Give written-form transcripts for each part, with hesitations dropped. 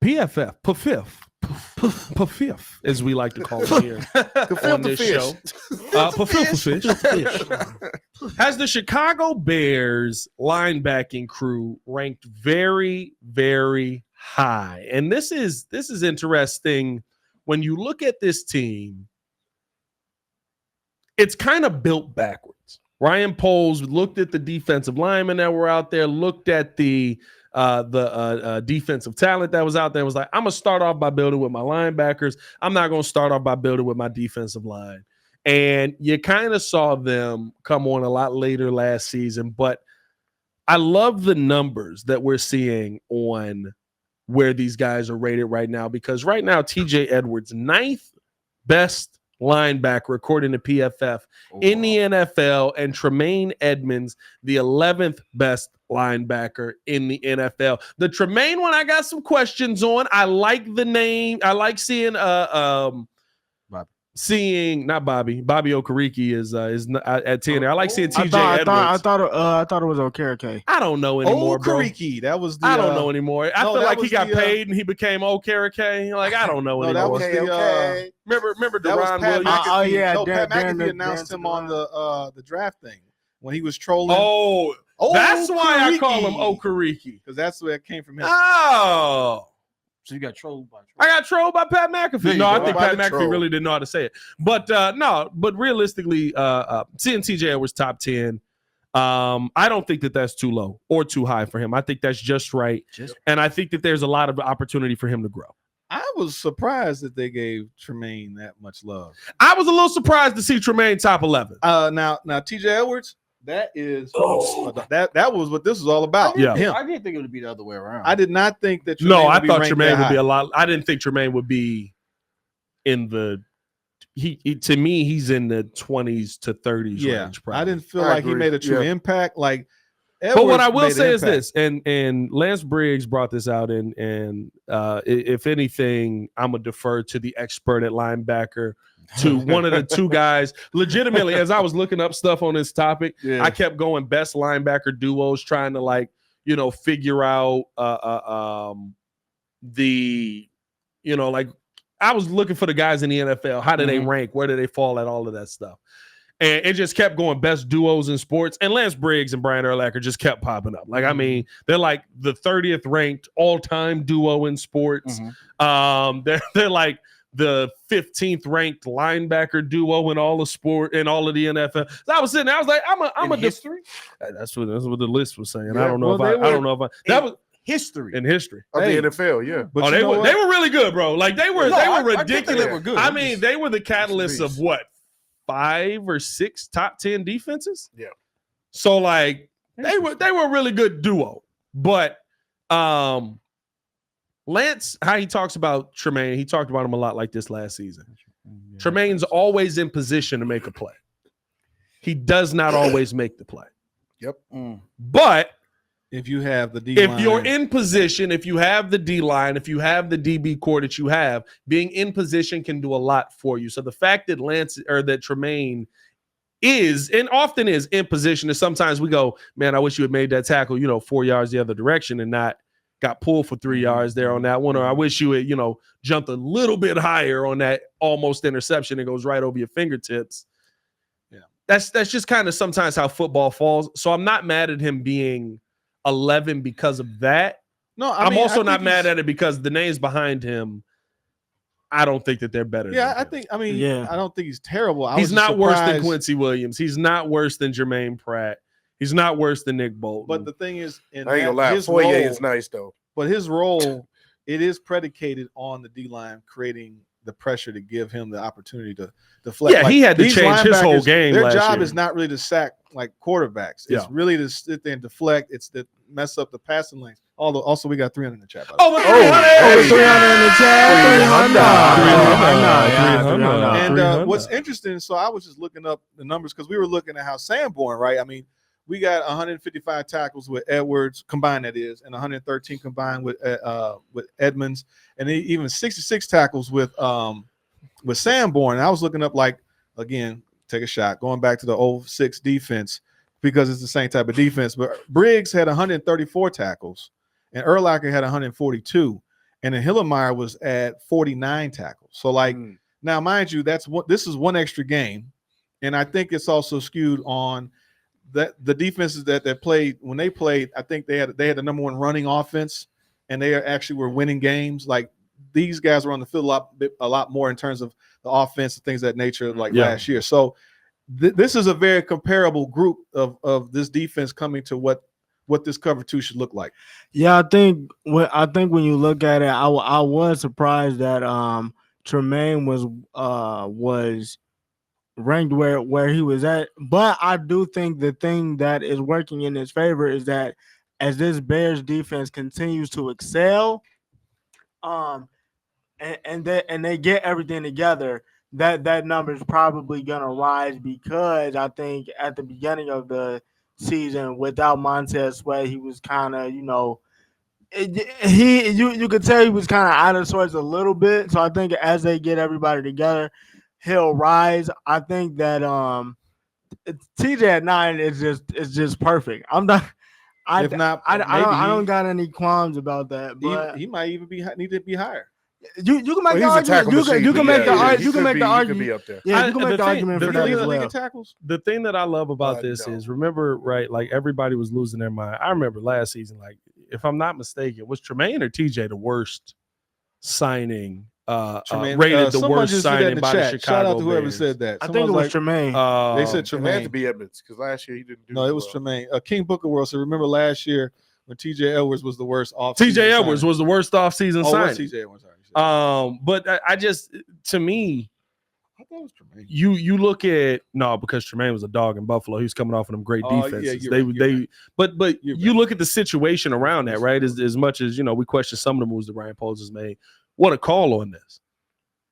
PFF, PFF, as we like to call it here on this show. Has the Chicago Bears linebacking crew ranked very, very high. And this is interesting. When you look at this team, it's kind of built backwards. Ryan Poles looked at the defensive linemen that were out there, looked at the defensive talent that was out there, and was like, I'm going to start off by building with my linebackers. I'm not going to start off by building with my defensive line. And you kind of saw them come on a lot later last season. But I love the numbers that we're seeing on where these guys are rated right now, because right now TJ Edwards, 9th best linebacker according to PFF in the NFL, and Tremaine Edmonds, the 11th best linebacker in the NFL. The Tremaine one I got some questions on. I like the name. I like seeing not Bobby Okereke is at 10. I like seeing TJ Edwards. I thought it was Okereke. I don't know anymore, bro. Okereke, that was the, I don't know anymore. I feel like he got paid and he became Okereke. Like, I don't know anymore. That was the remember Deron Williams? Pat McAfee announced him on the draft thing when he was trolling. Oh, that's why I call him Okereke, because that's where it came from him. Oh. So you got trolled by I got trolled by Pat McAfee. No, I think Pat McAfee really didn't know how to say it. But but realistically, seeing TJ Edwards top 10, I don't think that that's too low or too high for him. I think that's just right. And I think that there's a lot of opportunity for him to grow. I was surprised that they gave Tremaine that much love. I was a little surprised to see Tremaine top 11. Now TJ Edwards, that is that was what this was all about. I didn't think it would be the other way around. I did not think that Tremaine I thought Tremaine would be a lot. I didn't think Tremaine would be in the to me, he's in the 20s to 30s range. Probably. I didn't feel like he made a true impact. Like, Edwards, but what I will say is this, and Lance Briggs brought this out, and if anything, I'm gonna defer to the expert at linebacker, to one of the two guys. Legitimately, as I was looking up stuff on this topic, I kept going best linebacker duos, trying to figure out I was looking for the guys in the NFL. How do they rank? Where do they fall at? All of that stuff. And it just kept going best duos in sports. And Lance Briggs and Brian Urlacher just kept popping up. Like, I mean, they're like the 30th ranked all-time duo in sports. They're like the 15th ranked linebacker duo in all the sport in all of the NFL. So I was sitting there, I was like, I'm a history. That's what the list was saying. I don't know if that was history in history of the NFL. Yeah, but they were really good, bro. Like they were ridiculous. They were good. I mean, they were the catalyst of what, 5 or 6 top 10 defenses. Yeah. So like they were a really good duo. But Lance, how he talks about Tremaine, he talked about him a lot like this last season. Tremaine's always in position to make a play. He does not always make the play. Yep. But if you have the D line, if you're in position, if you have the D line, if you have the DB core that you have, being in position can do a lot for you. So the fact that that Tremaine is and often is in position, is sometimes we go, man, I wish you had made that tackle, 4 yards the other direction and not got pulled for 3 yards there on that one. Or I wish you had, jumped a little bit higher on that almost interception that goes right over your fingertips. Yeah. That's just kind of sometimes how football falls. So I'm not mad at him being 11 because of that. No, I'm also not mad at it because the names behind him, I don't think that they're better. Yeah, I don't think he's terrible. He's not worse than Quincy Williams. He's not worse than Jermaine Pratt. He's not worse than Nick Bolton. But the thing is, I ain't gonna lie, Foye is nice though. But his role, it is predicated on the D line creating the pressure to give him the opportunity to deflect. Yeah, he had to change his whole game. Their job is not really to sack like quarterbacks. It's really to sit there and deflect. It's to mess up the passing lanes. Also, we got 300 in the chat. 300 in the chat. 300. And what's interesting, so I was just looking up the numbers because we were looking at how Sanborn, right? I mean, we got 155 tackles with Edwards combined, that is, and 113 combined with Edmonds, and even 66 tackles with Sanborn. And I was looking up, like, again, take a shot, going back to the 06 defense because it's the same type of defense. But Briggs had 134 tackles, and Urlacher had 142. and then Hillemeyer was at 49 tackles. So like now, mind you, this is one extra game, and I think it's also skewed on that the defenses that played when they played. I think they had the number one running offense, and they actually were winning games. Like these guys were on the field a lot more in terms of the offense and things of that nature, like last year. So this is a very comparable group of this defense coming to what this cover 2 should look like. Yeah, I think when you look at it, I was surprised that Tremaine was ranked where he was at. But I do think the thing that is working in his favor is that as this Bears defense continues to excel, and they get everything together, that number is probably gonna rise, because I think at the beginning of the season without Montez Sweat, he was kind of, you could tell he was kind of out of sorts a little bit. So I think as they get everybody together, he'll rise. I think that TJ at 9 is just perfect. I don't got any qualms about that, but he might even need to be higher. You can make the argument. You can make the argument. Yeah, you can make the argument for that as well. The thing that I love about this is, remember, right? Like everybody was losing their mind. I remember last season, like if I'm not mistaken, was Tremaine or TJ the worst signing? Rated the worst signing by the Chicago Shout out to whoever Bears. said that. I think it was Tremaine. They said Tremaine. It had to be Edmonds because last year he didn't do. No, it was Tremaine. King Booker World. So remember last year when TJ Edwards was the worst off. TJ Edwards was the worst offseason signing. TJ Edwards. But I just, to me, I thought it was Tremaine. You look at because Tremaine was a dog in Buffalo. He was coming off of them great defenses. But you look at the situation around that, right? As much as we question some of the moves that Ryan Poles has made. What a call on this.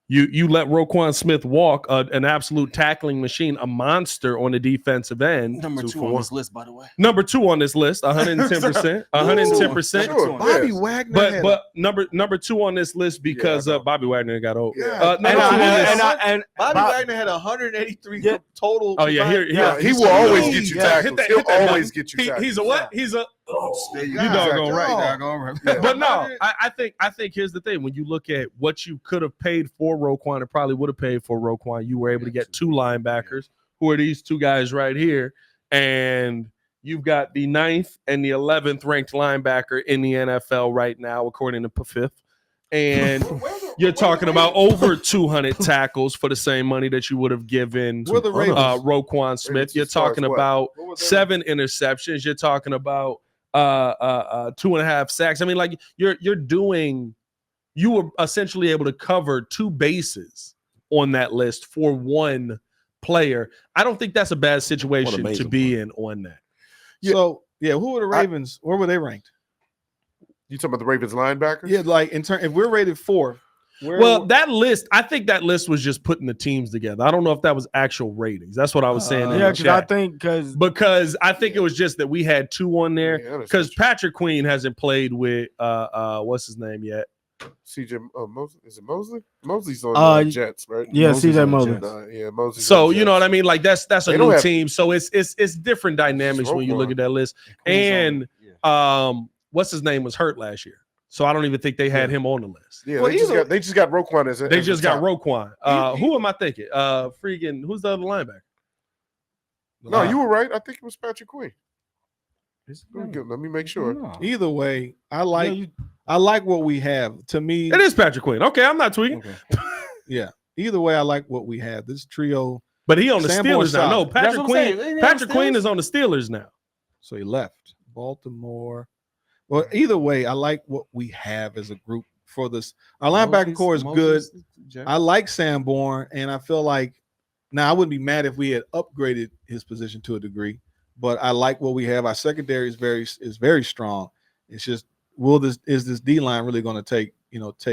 You let Roquan Smith walk, an absolute tackling machine, a monster on the defensive end. Number 2 on this list, by the way. Number 2 on this list, 110%. 110%. Sure, Bobby Wagner. But number 2 on this list because Bobby Wagner got old. And Bobby Wagner had 183 total. Oh yeah, he will always get you tackles. He'll always get you tackles. He's a what? He's a you doggone right. But no, I I think here's the thing. When you look at what you could have paid for Roquan, and probably would have paid for Roquan, you were able to get 2 linebackers, who are these 2 guys right here, and you've got the 9th and the 11th ranked linebacker in the NFL right now, according to PFF. And you're talking about over 200 tackles for the same money that you would have given Roquan Smith. You're talking about 7 interceptions. You're talking about 2.5 sacks. I mean, like you were essentially able to cover 2 bases on that list for 1 player. I don't think that's a bad situation to be in on that. So who were the Ravens? Where were they ranked? You talking about the Ravens linebackers? Yeah, like if we're rated 4th. That list, I think that list was just putting the teams together. I don't know if that was actual ratings. That's what I was saying. Because I think it was just that we had 2 on there because Patrick Queen hasn't played with what's his name yet. CJ Mosley. Is it Mosley? Mosley's on the Jets, right? Yeah, CJ Mosley. Mosley. So you know what I mean? Like that's a new team. So it's different dynamics when you look at that list. And what's his name was hurt last year. So I don't even think they had him on the list. Yeah, they just got Roquan as they just got Roquan. Who am I thinking? Who's the other linebacker? No, you were right. I think it was Patrick Queen. Let me make sure. No. Either way, I like what we have. To me, it is Patrick Queen. Okay, I'm not tweaking. Okay. Yeah. Either way, I like what we have. This trio. But he on the Steelers now. No, Patrick Queen. Patrick Queen is on the Steelers now. So he left Baltimore. Well, either way, I like what we have as a group for this. Our linebacker core is good. I like Sanborn, and I feel like now I wouldn't be mad if we had upgraded his position to a degree, but I like what we have. Our secondary is very strong. It's just is this D line really going to take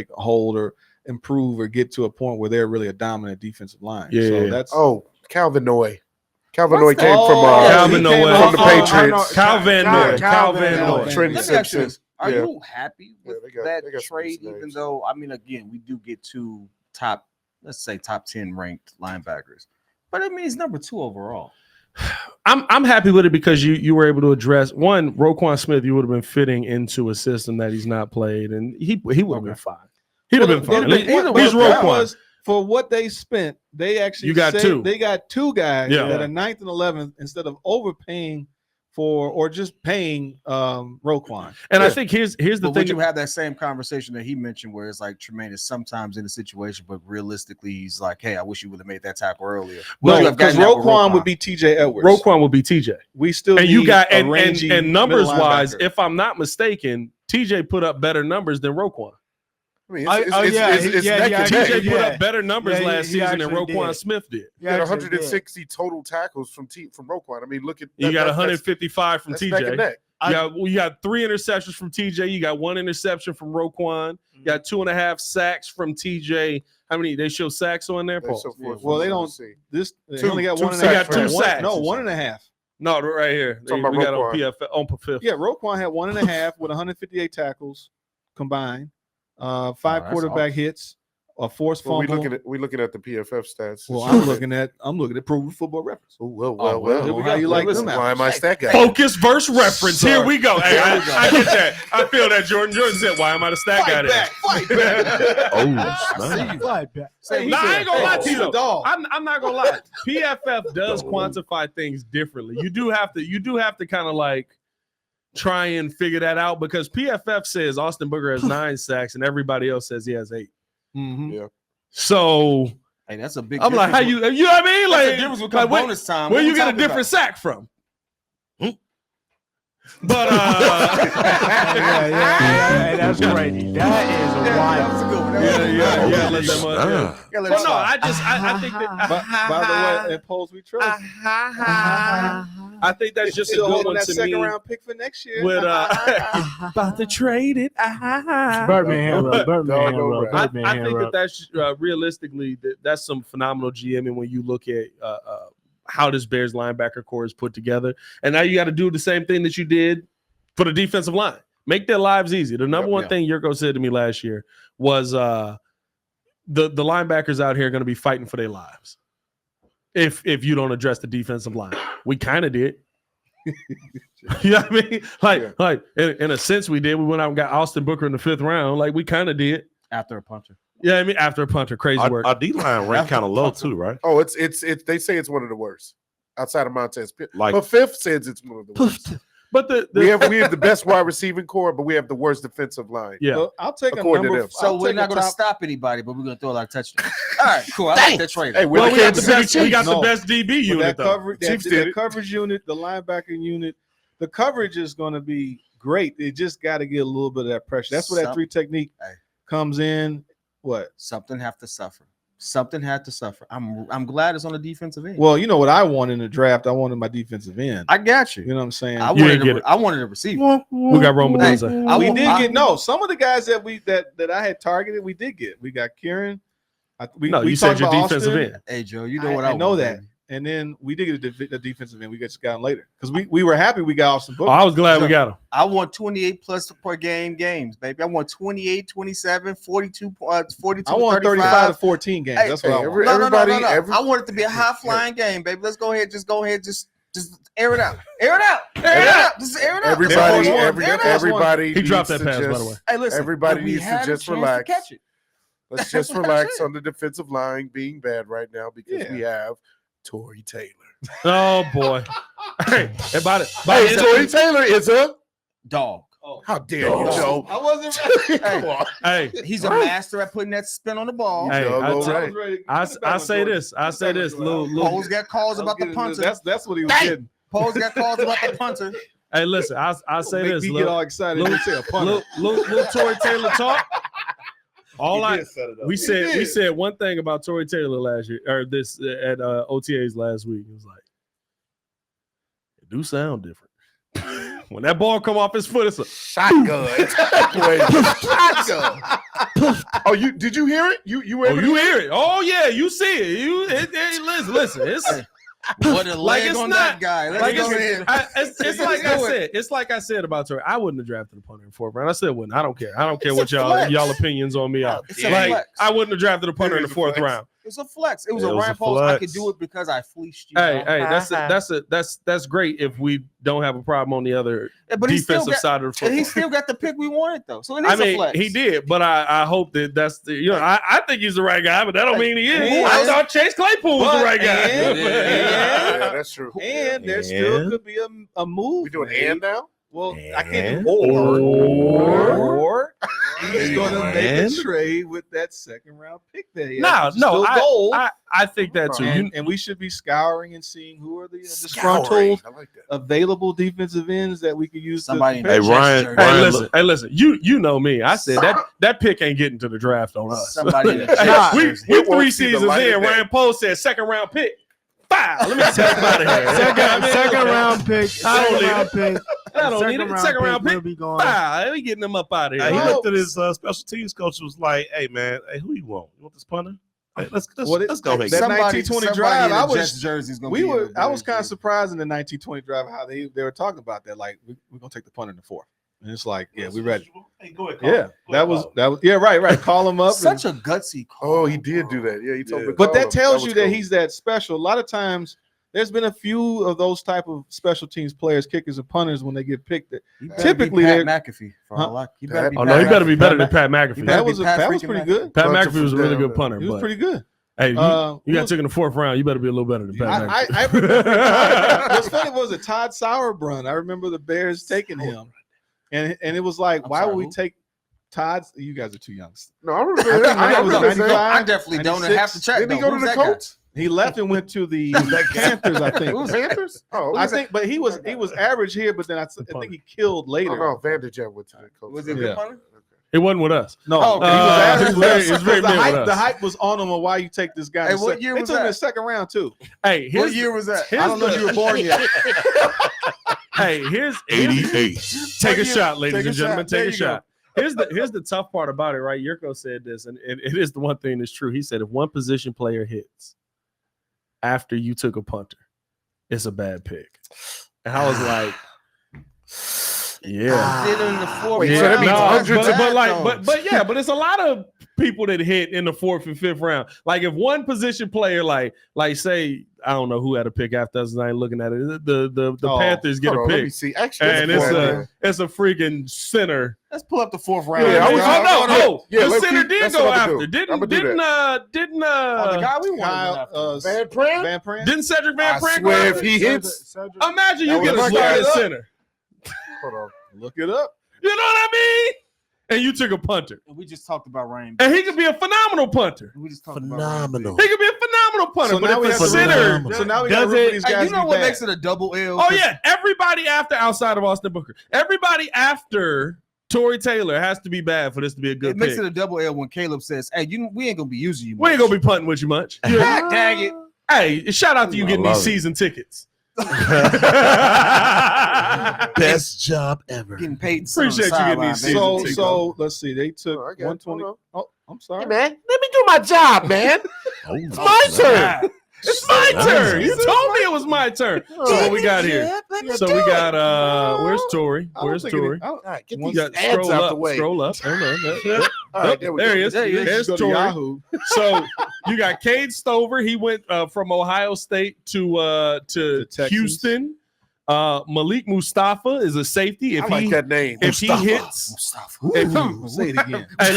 a hold or improve or get to a point where they're really a dominant defensive line? Yeah. So that's Calvin Noy. Calvin Noy came from the Patriots. Calvin Noy. Let me ask you this. Are you happy with that trade, even though, I mean, again, we do get 2 top 10 ranked linebackers, but I mean, he's number 2 overall. I'm happy with it because you were able to address one. Roquan Smith, you would have been fitting into a system that he's not played, and he would have been fine. He'd have been fine. He's Roquan. For what they spent, they actually they got two guys that are 9th and 11th instead of overpaying for or just paying Roquan. And I think here's the thing. Would you have that same conversation that he mentioned where it's like Tremaine is sometimes in a situation, but realistically he's like, hey, I wish you would have made that tackle earlier. Well, because Roquan would be TJ Edwards. Roquan would be TJ. We still and need you got a and numbers wise, if I'm not mistaken, TJ put up better numbers than Roquan. I mean, TJ put up better numbers last season than Roquan Smith did. He had 160 total tackles from Roquan. I mean, look at you got 155 from TJ. Neck and neck. You got 3 interceptions from TJ. You got 1 interception from Roquan. You got 2.5 sacks from TJ. How many? They show sacks on there, Paul? Well, they don't see this. They only got 1.5. They got 2 sacks. No, 1.5. No, right here. We got on PFF on PFF. Yeah, Roquan had 1.5 with 158 tackles combined. 5 quarterback hits, a forced fumble. We looking at the PFF stats. Well, I'm looking at Pro Football Reference. Well. Here we go. How you like them? Why am I stat guy? Focus versus reference. Here we go. Hey, I get that. I feel that Jordan said, "Why am I the stat guy?" Fight back. Fight back. I ain't gonna lie to you, dog. I'm not gonna lie. PFF does quantify things differently. You do have to kind of like try and figure that out because PFF says Austin Booker has 9 sacks and everybody else says he has 8. Mm-hmm. Yeah. So hey, that's a big. I'm like, how you know what I mean? Like, difference with like bonus time. Where you get a different sack from? But yeah, that's crazy. That is wild. That was a good one. Yeah. Let them. Well, no, I think that. By the way, at Polls We Trust. I think that's just a good one that to second me. Round pick for next year. With about to trade it. Birdman hero. I think that's realistically that's some phenomenal GMing when you look at how this Bears linebacker core is put together. And now you got to do the same thing that you did for the defensive line. Make their lives easy. The number one thing Yurko said to me last year was the linebackers out here are going to be fighting for their lives if you don't address the defensive line. We kind of did. You know what I mean? Like in a sense we did. We went out and got Austin Booker in the 5th round. Like we kind of did. After a punter. Yeah, I mean after a punter. Crazy work. Our D-line ranked kind of low too, right? Oh, it's they say it's one of the worst outside of Montez. Like, but Fifth says it's one of the worst. But we have the best wide receiving core, but we have the worst defensive line. Yeah, well, I'll take a number. So we're not going to stop anybody, but we're going to throw a lot of touchdowns. All right, cool. I like that trade. Hey, we got the best DB unit. That coverage unit, the linebacking unit, the coverage is going to be great. They just got to get a little bit of that pressure. That's where that 3 technique comes in. What? Something have to suffer. Something had to suffer. I'm glad it's on the defensive end. Well, you know what I want in the draft? I wanted my defensive end. I got you. You know what I'm saying? I wanted a receiver. We got Roman Denzel. We did get some of the guys that I had targeted. We did get. We got Kieran. You said your defensive end. Hey Joe, you know what I know that. And then we did get the defensive end. We just got him later because we were happy we got Austin Booker. I was glad we got him. I want 28 plus per games, baby. I want 28, 27, 42, 42. I want 35 to 14 games. That's what I want. No. I want it to be a high flying game, baby. Let's go ahead. Just air it out. Just air it out. Everybody. He dropped that pass, by the way. Hey, listen. Everybody needs to just relax. Catch it. Let's just relax on the defensive line being bad right now because we have Tory Taylor. Oh boy! Hey, Tory Taylor is a dog. Oh, how dare you, Joe? I wasn't ready. Come on. Hey, he's a master at putting that spin on the ball. Hey, I say this. Poles got calls about the punter. That's what he was getting. Poles got calls about the punter. Hey, listen. I say this. We get all excited. Little Tory Taylor talk. We said one thing about Tory Taylor last year or this at OTAs last week. It was like it do sound different. When that ball come off his foot, it's a shotgun. Shotgun. Oh, did you hear it? You hear it? Oh yeah, you see it. Listen. It's what a leg on that guy. It's like I said about Tory. I wouldn't have drafted a punter in 4th round. I still wouldn't. I don't care. I don't care what y'all opinions on me are. I wouldn't have drafted a punter in the 4th round. It's a flex. It was It a was Ryan a Poles. I could flex. do it because I fleeced you. Hey, that's great if we don't have a problem on the other but defensive side of the football. he still got the pick we wanted though. So it I is a mean, flex. he did, but I hope that that's the I think he's the right guy, but that don't mean he is. And- I thought Chase Claypool was the right guy. Yeah, that's true. And there still could be a move. We doing made. and now? Well, I can't And? do or he's And? going to make a trade with that second round pick there. No, I think that too. And we should be scouring and seeing who are the Scouring. disgruntled I like that. available defensive ends that we could use. Somebody to Hey, Ryan. Hey, Ryan, listen. You know me. I said that pick ain't getting to the draft on us. Somebody in the Hey, chat. we It won't 3 see the seasons light of in. day. Ryan Poe said second round pick. Fire. Let me take him out of here. Second round pick. I don't Second need round pick. I don't need it. Second round will pick. be gone. Fire. We getting him up out of he here. looked at his special teams coach and was like, "Hey man, hey, who you want? You want this punter? Hey, let's go. Make that it." 1920 drive, I was jersey's gonna we be were. in the I was kind of jersey. surprised in the 1920 drive how they were talking about that. Like we're gonna take the punt in the fourth, and it's like, yeah, we ready. Hey, go ahead. Yeah, that was yeah, right. Call him up. Such a gutsy call. Oh, he did do that. Yeah, he told me. to But call that him. tells was you that cool. he's that special. A lot of times, there's been a few of those type of special teams players, kickers and punters, when they get picked. Typically, Pat they're McAfee. For all I- he better be Oh no, he Pat better be McAfee. better than Pat McAfee. better be Pat that was freaking pretty McAfee. good. Pat Bunch McAfee of was a really down good there. punter. He was but, pretty good. hey, you he got was- taken in the 4th round. You better be a little better than Pat McAfee. I remember what's funny was a Todd Sauerbrunn. I remember the Bears taking him, and it was like, I'm why sorry, would we who? take Todd's? You guys are too young. No, I remember. I think I Mike was remember on that. 95. I definitely don't have to check. Didn't he though. go to Who's the that guy? Colts? He left and went to the Panthers, I think. Panthers? Oh, I think, but he was average here, but then I think he killed later. Oh, no, Vanderjagt went to the Colts. Was he a Yeah. good punter? It wasn't with us. No, Oh, okay. he was average it's with very- us. it's very the mid with hype. us. The hype was on him on why you take this guy. Hey, in the what sec- year they was took him in that? the second round too. Hey, What here's year was that? I don't know if you were born yet. hey, here's 88. take a What year? shot, ladies Take a and gentlemen. shot. There Take a you go. shot. Here's the tough part about it, right? Yurko said this, and it is the one thing that's true. He said if one position player hits after you took a punter, it's a bad pick. And I was like, yeah. Did in the fourth Wait, Yeah, so that round. means no, hundreds but it's a lot of people that hit in the 4th and 5th round. Like if one position player, like say, I don't know who had a pick after us, and I ain't looking at it. The Panthers get Hold a on, let me pick, see. Actually, and it's a freaking center. Let's pull up the 4th round. Yeah, I was- Yeah, the let's center keep- did that's go what I'ma after. do. I'ma do Didn't Oh, the guy we wanted. Kyle, after. Van Pran? Van Pran. didn't Cedric Van I Pran go swear, after? if he hits, Imagine That you was get a my slot guy. at center. hold on. Look it up. You know what I mean? And you took a punter, We just talked about Ryan. and he could be a phenomenal punter. We just talked about Phenomenal. He could be a phenomenal punter, So but now we if have a to center, So now we got to Does root it- for these Hey, guys. you know to be what bad. makes it a double L? oh yeah, everybody after outside of Austin Booker, everybody after Tory Taylor has to be bad for this to be a good It makes pick. it a double L when Caleb says, "Hey, we ain't gonna be using you. We ain't gonna be punting with you much. Yeah. Dang it. Hey, shout out to you I getting love these it. season tickets. Best job ever. Getting paid. Appreciate you getting these season So tickets. so let's see. They took Oh, I got it. 120. Hold Oh, I'm sorry. man, let me do my job, man. Oh, It's my turn. It's my turn. You told me it was my turn. So what we got here? So we got where's Tory? I don't Where's think it- Tory? I don't- All right, get You these got ads scroll out up. the way. Scroll up. Oh, no, All right, there we there go. he is. There he is. There's Go to Tory. Yahoo. So you got Cade Stover. He went from Ohio State to Texas. Houston. Malik Mustafa is a safety. I like that name. If he hits, Mustafa. Say it again. hey,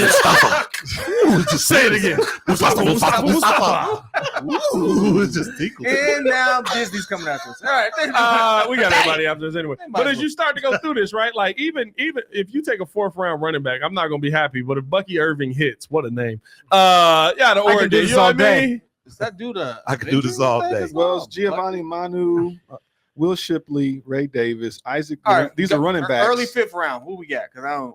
just say it again. Mustafa. Ooh, it's just tickle. And now Disney's coming after us. All right. We got everybody after this anyway. They might But as as well. you start to go through this, right? Like even if you take a 4th round running back, I'm not gonna be happy. But if Bucky Irving hits, what a name! Yeah, the I can Oregon. do You this know all what I mean? Does that do the? I could do this all day. As well as Giovanni Manu, Will Shipley, Ray Davis, Isaac. All right, These are running backs. Early 5th round. Who we got? Because I don't.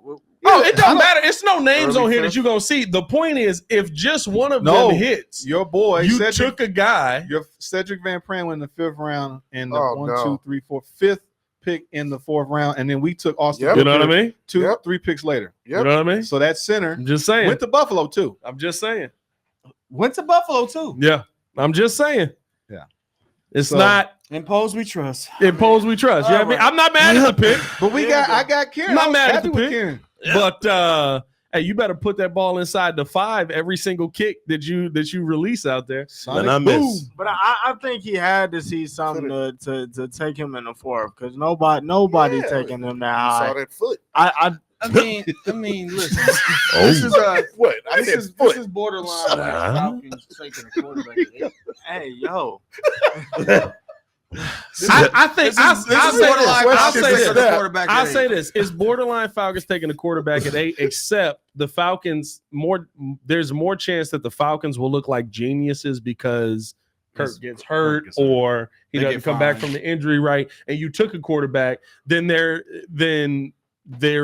Oh, it don't matter. It's no names Early on here fifth. that you're gonna see. The point is, if just one of No. them hits, Your boy, you Cedric, took a guy. your Cedric Van Pran went in the 5th round and the Oh, 1, no. 2, 3, 4, 5th pick in the 4th round, and then we took Austin. Yep. You know what I Booker mean? 2, Yep. 3 picks later. You know what I mean? So that center I'm just saying. went to Buffalo too. I'm just saying. Went to Buffalo too. Yeah, I'm just saying. Yeah. It's So- not In Pose we trust. impose we trust. You know what I mean? All right. I'm not mad at the pick. But I got Kieran. Not I was mad at happy the with pick. Kieran. But Hey, you better put that ball inside the 5 every single kick that you release out there. And I miss. But I think he had to see something to take him in the 4th because nobody taking him that high. Saw that foot. I mean, listen. This is what? This is borderline Falcons taking a quarterback. Hey, yo. I think I'll say this. It's borderline Falcons taking a quarterback at 8, except the Falcons there's more chance that the Falcons will look like geniuses because Kirk gets hurt or he doesn't come back from the injury, right? And you took a quarterback, then there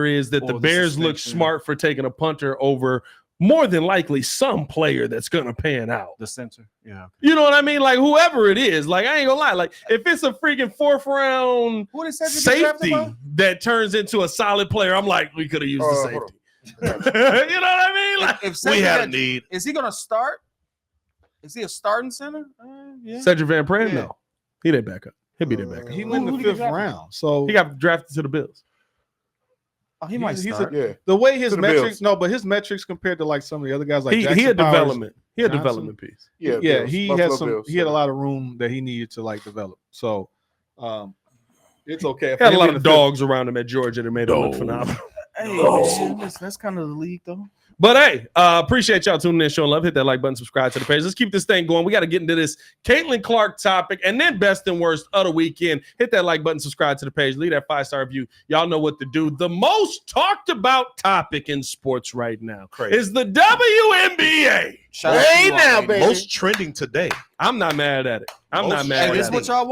is that the Bears look smart for taking a punter over more than likely some player that's going to pan out. The center. Yeah. You know what I mean? Like whoever it is, like I ain't gonna lie. Like if it's a freaking 4th round safety that turns into a solid player, I'm like, we could have used the safety. You know what I mean? Like if we had a need. Is he going to start? Is he a starting center? Yeah. Cedric Van Pran? Yeah. No. He didn't back up. He'll be their backup. He went in the 5th round. So he got drafted to the Bills. Oh, he might start. The way his metrics, but his metrics compared to like some of the other guys, like he had development. He had a development piece. Yeah, he had he had a lot of room that he needed to like develop. So, it's okay. He had a lot of dogs around him at Georgia that made him look phenomenal. Hey, man, that's kind of the league, though. But hey, appreciate y'all tuning in, showing love. Hit that like button, subscribe to the page. Let's keep this thing going. We got to get into this Caitlin Clark topic and then best and worst of the weekend. Hit that like button, subscribe to the page, leave that 5-star review. Y'all know what to do. The most talked about topic in sports right now is the WNBA. Hey now, baby. Most trending today. I'm not mad at it. I'm not mad at it. This is what y'all want.